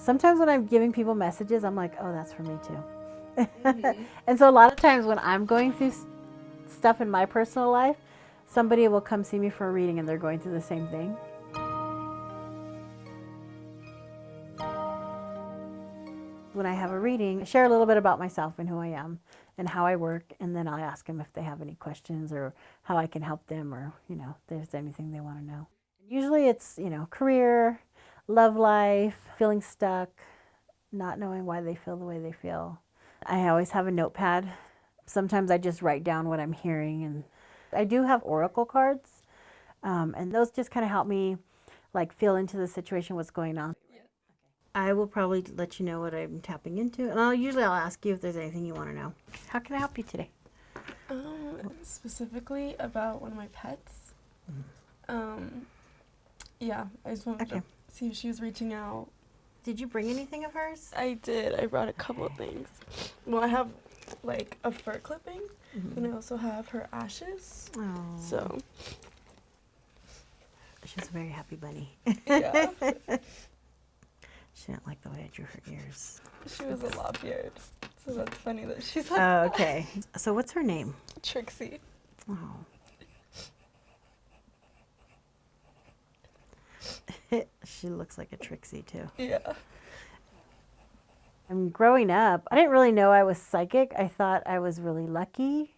Sometimes when I'm giving people messages, I'm like, oh, that's for me too. Mm-hmm. And so a lot of times when I'm going through stuff in my personal life, somebody will come see me for a reading and they're going through the same thing. When I have a reading, I share a little bit about myself and who I am and how I work, and then I'll ask them if they have any questions or how I can help them, or, you know, if there's anything they want to know. Usually it's, you know, career, love life, feeling stuck, not knowing why they feel the way they feel. I always have a notepad. Sometimes I just write down what I'm hearing, and I do have oracle cards, and those just kind of help me like feel into the situation, what's going on. I will probably let you know what I'm tapping into, and I'll ask you if there's anything you want to know. How can I help you today? Specifically about one of my pets. Yeah, I just wanted to see if she was reaching out. Did you bring anything of hers? I did. I brought a couple of things. Well, I have like a fur clipping, and I also have her ashes. Oh. So She's a very happy bunny. yeah, She didn't like the way I drew her ears. she was a lop-eared. So that's funny that she's like Oh, okay. So what's her name? Trixie. Oh. She looks like a Trixie too. Yeah. Growing up, I didn't really know I was psychic. I thought I was really lucky.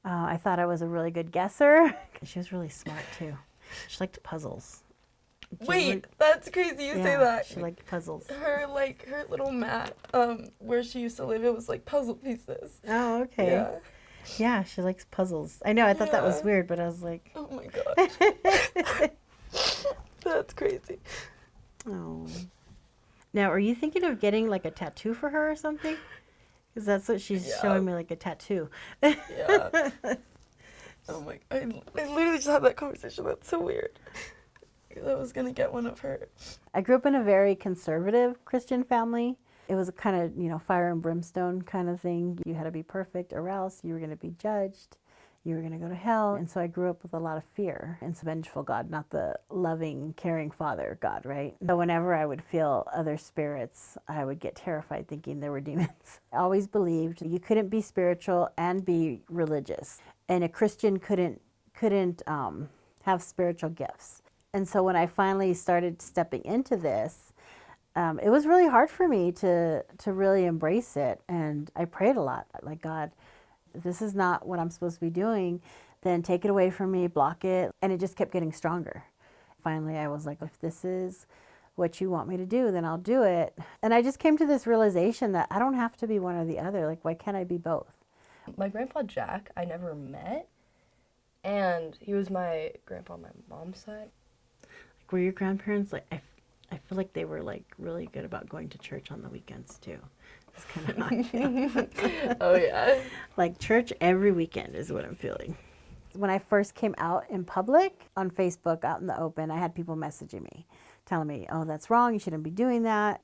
I thought I was a really good guesser. She was really smart too. She liked puzzles. Wait, that's crazy you say that. She liked puzzles. Her little mat, where she used to live, it was like puzzle pieces. Oh, okay. Yeah. Yeah, she likes puzzles. I know, I thought that was Yeah. weird, but I was like, Oh my gosh. That's crazy. oh. Now, are you thinking of getting like a tattoo for her or something? Because that's what she's showing me, like a tattoo. Yeah. Oh my, I literally just had that conversation. That's so weird. I was gonna get one of her. I grew up in a very conservative Christian family. It was a kind of, you know, fire and brimstone kind of thing. You had to be perfect or else you were going to be judged. You were going to go to hell. And so I grew up with a lot of fear. And it's a vengeful God, not the loving, caring Father God, right? So whenever I would feel other spirits, I would get terrified thinking there were demons. I always believed you couldn't be spiritual and be religious. And a Christian couldn't have spiritual gifts. And so when I finally started stepping into this, it was really hard for me to really embrace it. And I prayed a lot, like, God, if this is not what I'm supposed to be doing, then take it away from me, block it. And it just kept getting stronger. Finally, I was like, if this is what you want me to do, then I'll do it. And I just came to this realization that I don't have to be one or the other. Like, why can't I be both? My grandpa Jack, I never met. And he was my grandpa on my mom's side. Were your grandparents like, I feel like they were like really good about going to church on the weekends too. It's kind of Oh yeah. like church every weekend is what I'm feeling. When I first came out in public on Facebook, out in the open, I had people messaging me, telling me, oh, that's wrong, you shouldn't be doing that.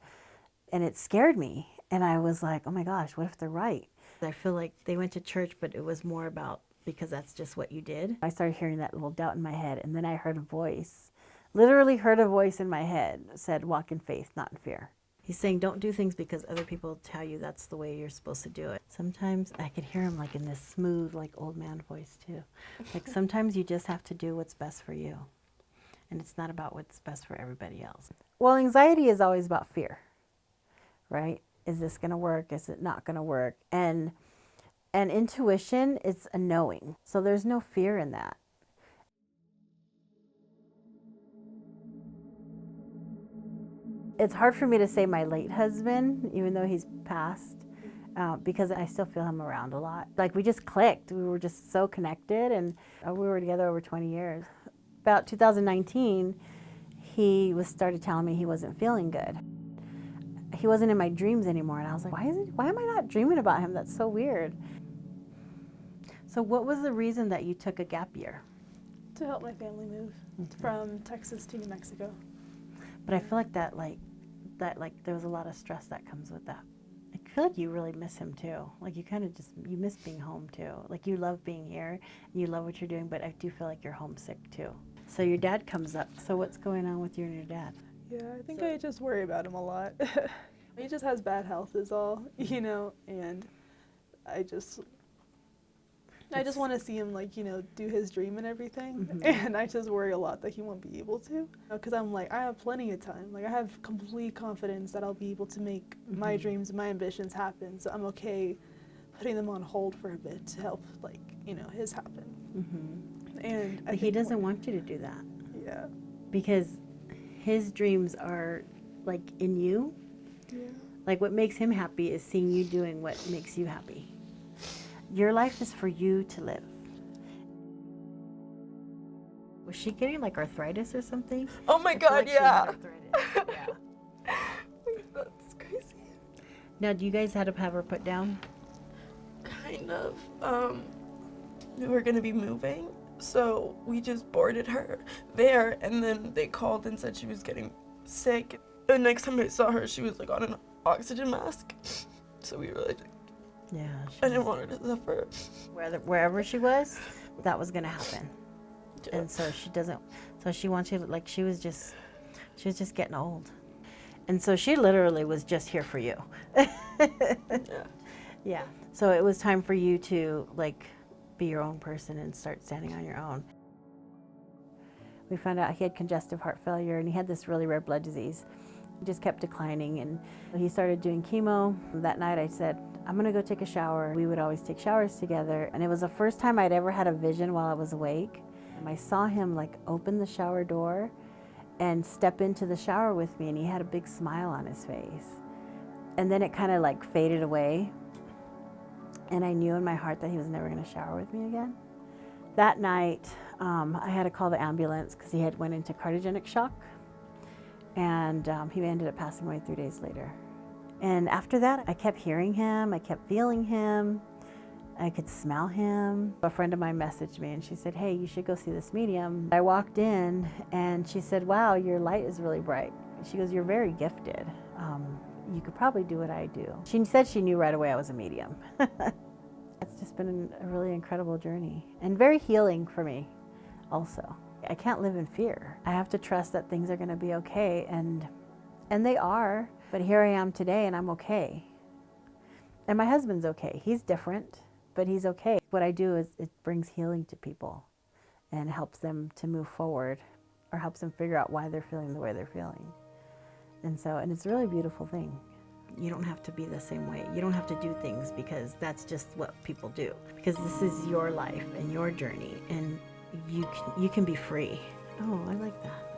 And it scared me. And I was like, oh my gosh, what if they're right? I feel like they went to church, but it was more about because that's just what you did. I started hearing that little doubt in my head, and then I heard a voice. Literally heard a voice in my head that said, walk in faith, not in fear. He's saying, don't do things because other people tell you that's the way you're supposed to do it. Sometimes I could hear him like in this smooth, like old man voice too. Like sometimes you just have to do what's best for you. And it's not about what's best for everybody else. Well, anxiety is always about fear, right? Is this going to work? Is it not going to work? And intuition, it's a knowing. So there's no fear in that. It's hard for me to say my late husband, even though he's passed, because I still feel him around a lot. Like we just clicked. We were just so connected, and we were together over 20 years. About 2019, he started telling me he wasn't feeling good. He wasn't in my dreams anymore, and I was like, why am I not dreaming about him? That's so weird. So what was the reason that you took a gap year? To help my family move from Texas to New Mexico. But I feel like that there was a lot of stress that comes with that. I feel like you really miss him too. Like you kind of you miss being home too. Like you love being here, and you love what you're doing, but I do feel like you're homesick too. So your dad comes up. So what's going on with you and your dad? Yeah, I think I just worry about him a lot. He just has bad health is all, you know, and I just want to see him, like, you know, do his dream and everything. And I just worry a lot that he won't be able to. Because I'm like, I have plenty of time. Like, I have complete confidence that I'll be able to make my dreams and my ambitions happen. So I'm okay putting them on hold for a bit to help, like, you know, his happen. And But he doesn't want you to do that. Yeah. Because his dreams are, like, in you. Yeah. Like, what makes him happy is seeing you doing what makes you happy. Your life is for you to live. Was she getting, like, arthritis or something? Oh my God, Like she had yeah. arthritis. Yeah. That's crazy. Now, do you guys have to have her put down? Kind of. We were gonna be moving, so we just boarded her there, and then they called and said she was getting sick. The next time I saw her, she was like on an oxygen mask. So we were like, Yeah. I didn't want her to suffer. Wherever she was, that was gonna happen. Yeah. And so she doesn't. So she wants you to, like, she was just getting old, and so she literally was just here for you. Yeah. Yeah. So it was time for you to, like, be your own person and start standing on your own. We found out he had congestive heart failure and he had this really rare blood disease. He just kept declining, and he started doing chemo. That night I said, I'm gonna go take a shower. We would always take showers together, and it was the first time I'd ever had a vision while I was awake. And I saw him, like, open the shower door and step into the shower with me, and he had a big smile on his face. And then it kind of, like, faded away. And I knew in my heart that he was never going to shower with me again. That night, I had to call the ambulance because he had went into cardiogenic shock. And he ended up passing away 3 days later. And after that, I kept hearing him. I kept feeling him. I could smell him. A friend of mine messaged me and she said, hey, you should go see this medium. I walked in and she said, wow, your light is really bright. She goes, you're very gifted. You could probably do what I do. She said she knew right away I was a medium. It's just been a really incredible journey and very healing for me also. I can't live in fear. I have to trust that things are going to be okay, and they are, but here I am today and I'm okay. And my husband's okay. He's different, but he's okay. What I do is it brings healing to people and helps them to move forward or helps them figure out why they're feeling the way they're feeling. And it's a really beautiful thing. You don't have to be the same way. You don't have to do things because that's just what people do. Because this is your life and your journey, and you can be free. Oh, I like that.